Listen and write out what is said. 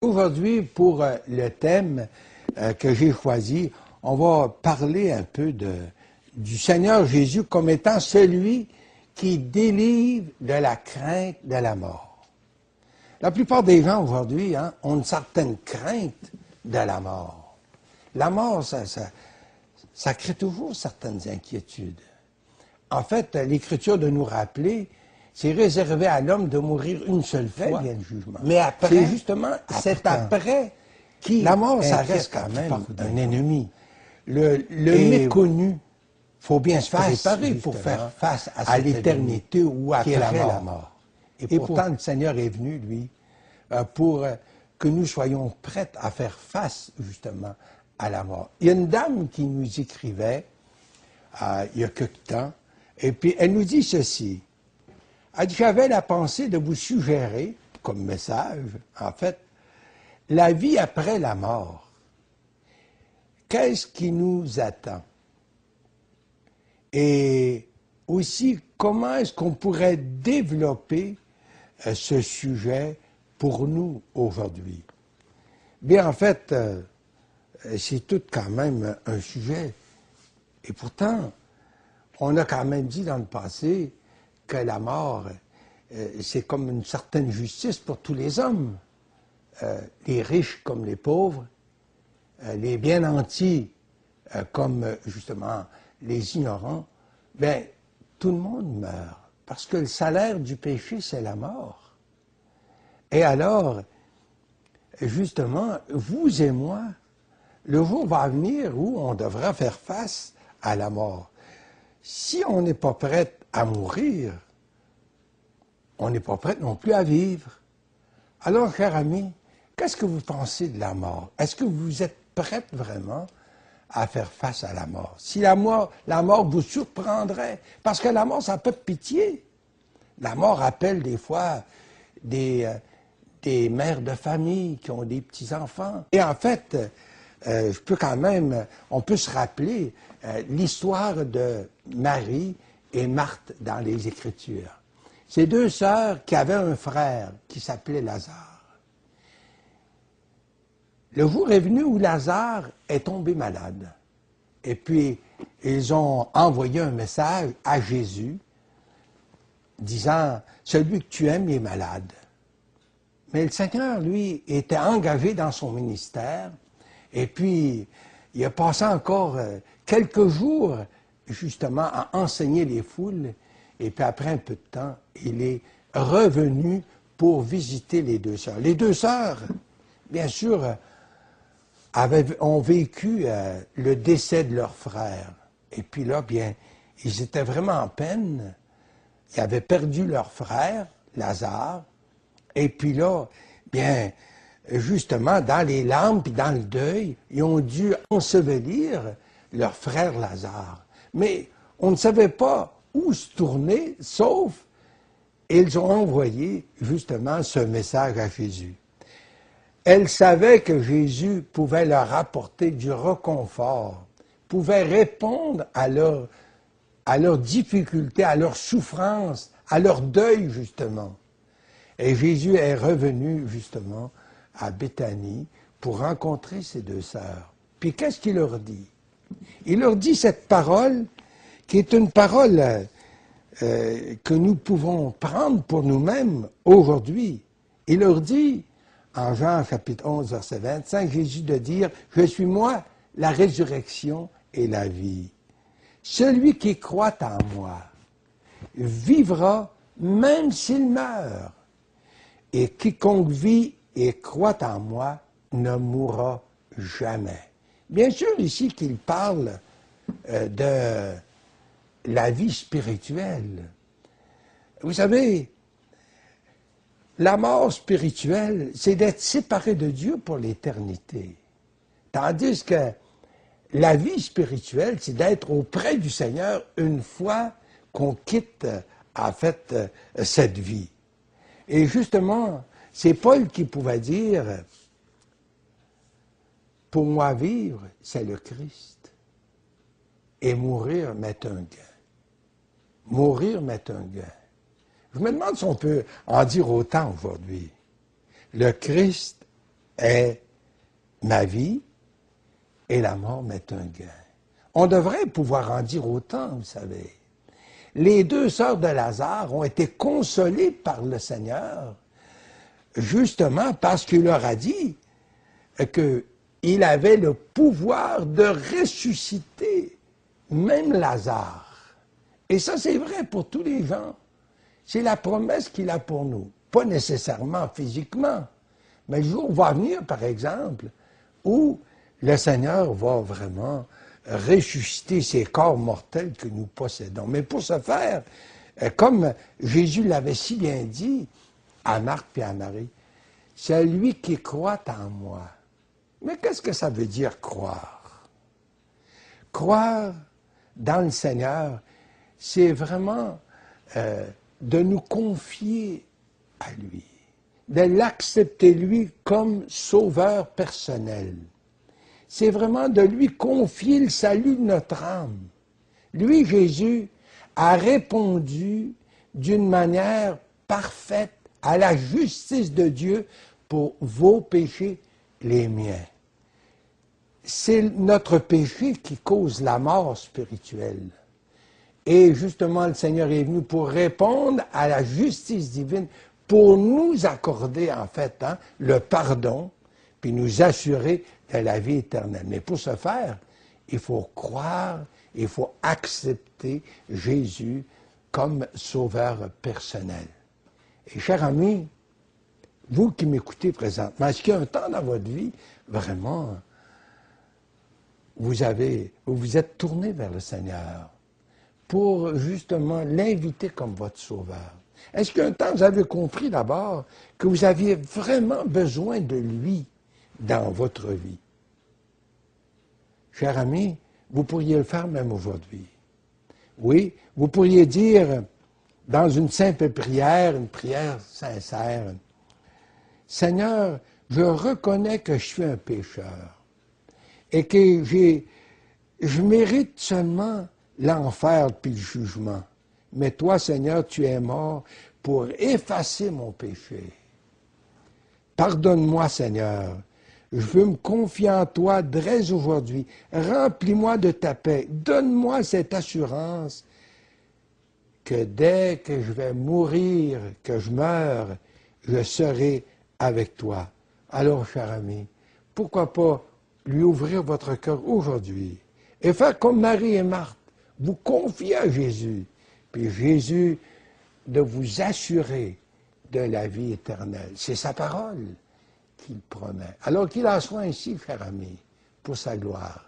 Aujourd'hui, pour le thème que j'ai choisi, on va parler un peu du Seigneur Jésus comme étant celui qui délivre de la crainte de la mort. La plupart des gens aujourd'hui ont une certaine crainte de la mort. La mort, ça crée toujours certaines inquiétudes. En fait, l'Écriture de nous rappeler, c'est réservé à l'homme de mourir une seule fois. Vient le jugement. Mais après, c'est justement, c'est après qui la mort, ça reste quand même un ennemi. Le méconnu, il faut bien se préparer pour faire face à l'éternité ou après la mort. Et pourtant, le Seigneur est venu, lui, pour que nous soyons prêts à faire face, justement, à la mort. Il y a une dame qui nous écrivait, il y a quelque temps, et puis elle nous dit ceci. Elle dit, j'avais la pensée de vous suggérer, comme message, en fait, la vie après la mort. Qu'est-ce qui nous attend? Et aussi, comment est-ce qu'on pourrait développer ce sujet pour nous aujourd'hui? Bien, en fait, c'est tout quand même un sujet. Et pourtant, on a quand même dit dans le passé que la mort, c'est comme une certaine justice pour tous les hommes, les riches comme les pauvres, les bien nantis comme justement les ignorants. Bien, tout le monde meurt, parce que le salaire du péché, c'est la mort. Et alors, justement, vous et moi, le jour va venir où on devra faire face à la mort. Si on n'est pas prêt à mourir, on n'est pas prêt non plus à vivre. Alors, cher ami, qu'est-ce que vous pensez de la mort? Est-ce que vous êtes prête vraiment à faire face à la mort? Si la mort vous surprendrait, parce que la mort, ça n'a pas de pitié. La mort appelle des fois des mères de famille qui ont des petits-enfants. Et en fait, on peut se rappeler l'histoire de Marie et Marthe dans les Écritures. Ces deux sœurs qui avaient un frère qui s'appelait Lazare. Le jour est venu où Lazare est tombé malade. Et puis, ils ont envoyé un message à Jésus disant, « Celui que tu aimes est malade. » Mais le Seigneur, lui, était engagé dans son ministère. Et puis, il a passé encore quelques jours, justement, à enseigner les foules. Et puis, après un peu de temps, il est revenu pour visiter les deux sœurs. Les deux sœurs, bien sûr, ont vécu le décès de leur frère. Et puis là, bien, ils étaient vraiment en peine. Ils avaient perdu leur frère, Lazare. Et puis là, bien, justement, dans les larmes puis dans le deuil, ils ont dû ensevelir leur frère Lazare. Mais on ne savait pas où se tourner, sauf ils ont envoyé justement ce message à Jésus. Elles savaient que Jésus pouvait leur apporter du réconfort, pouvait répondre à leurs difficultés, à leurs souffrances, à leur deuil, justement. Et Jésus est revenu, justement, à Béthanie pour rencontrer ces deux sœurs. Puis qu'est-ce qu'il leur dit? Il leur dit cette parole qui est une parole que nous pouvons prendre pour nous-mêmes aujourd'hui. Il leur dit, en Jean chapitre 11, verset 25, Jésus de dire, « Je suis moi, la résurrection et la vie. Celui qui croit en moi vivra même s'il meurt. Et quiconque vit et croit en moi ne mourra jamais. » Bien sûr, ici qu'il parle de la vie spirituelle. Vous savez, la mort spirituelle, c'est d'être séparé de Dieu pour l'éternité. Tandis que la vie spirituelle, c'est d'être auprès du Seigneur une fois qu'on quitte, en fait, cette vie. Et justement, c'est Paul qui pouvait dire, « Pour moi vivre, c'est le Christ. Et mourir m'est un gain. » Mourir m'est un gain. Je me demande si on peut en dire autant aujourd'hui. Le Christ est ma vie et la mort m'est un gain. On devrait pouvoir en dire autant, vous savez. Les deux sœurs de Lazare ont été consolées par le Seigneur, justement parce qu'il leur a dit qu'il avait le pouvoir de ressusciter même Lazare. Et ça, c'est vrai pour tous les gens. C'est la promesse qu'il a pour nous. Pas nécessairement physiquement, mais le jour va venir, par exemple, où le Seigneur va vraiment ressusciter ces corps mortels que nous possédons. Mais pour ce faire, comme Jésus l'avait si bien dit à Marthe et à Marie, « Celui qui croit en moi ». Mais qu'est-ce que ça veut dire croire? Croire dans le Seigneur, c'est vraiment de nous confier à lui, de l'accepter lui comme sauveur personnel. C'est vraiment de lui confier le salut de notre âme. Lui, Jésus, a répondu d'une manière parfaite à la justice de Dieu pour vos péchés, les miens. C'est notre péché qui cause la mort spirituelle. Et justement, le Seigneur est venu pour répondre à la justice divine, pour nous accorder, en fait, le pardon, puis nous assurer de la vie éternelle. Mais pour ce faire, il faut croire, il faut accepter Jésus comme sauveur personnel. Et chers amis, vous qui m'écoutez présentement, est-ce qu'il y a un temps dans votre vie, vraiment, vous vous êtes tourné vers le Seigneur pour justement l'inviter comme votre sauveur? Est-ce qu'un temps vous avez compris d'abord que vous aviez vraiment besoin de lui dans votre vie? Cher ami, vous pourriez le faire même aujourd'hui. Oui, vous pourriez dire dans une simple prière, une prière sincère, « Seigneur, je reconnais que je suis un pécheur et que je mérite seulement l'enfer puis le jugement. Mais toi, Seigneur, tu es mort pour effacer mon péché. Pardonne-moi, Seigneur. Je veux me confier en toi dès aujourd'hui. Remplis-moi de ta paix. Donne-moi cette assurance que dès que je vais mourir, que je meure, je serai avec toi. » Alors, cher ami, pourquoi pas lui ouvrir votre cœur aujourd'hui et faire comme Marie et Marthe, vous confier à Jésus, puis Jésus de vous assurer de la vie éternelle. C'est sa parole qu'il promet. Alors qu'il en soit ainsi, cher ami, pour sa gloire.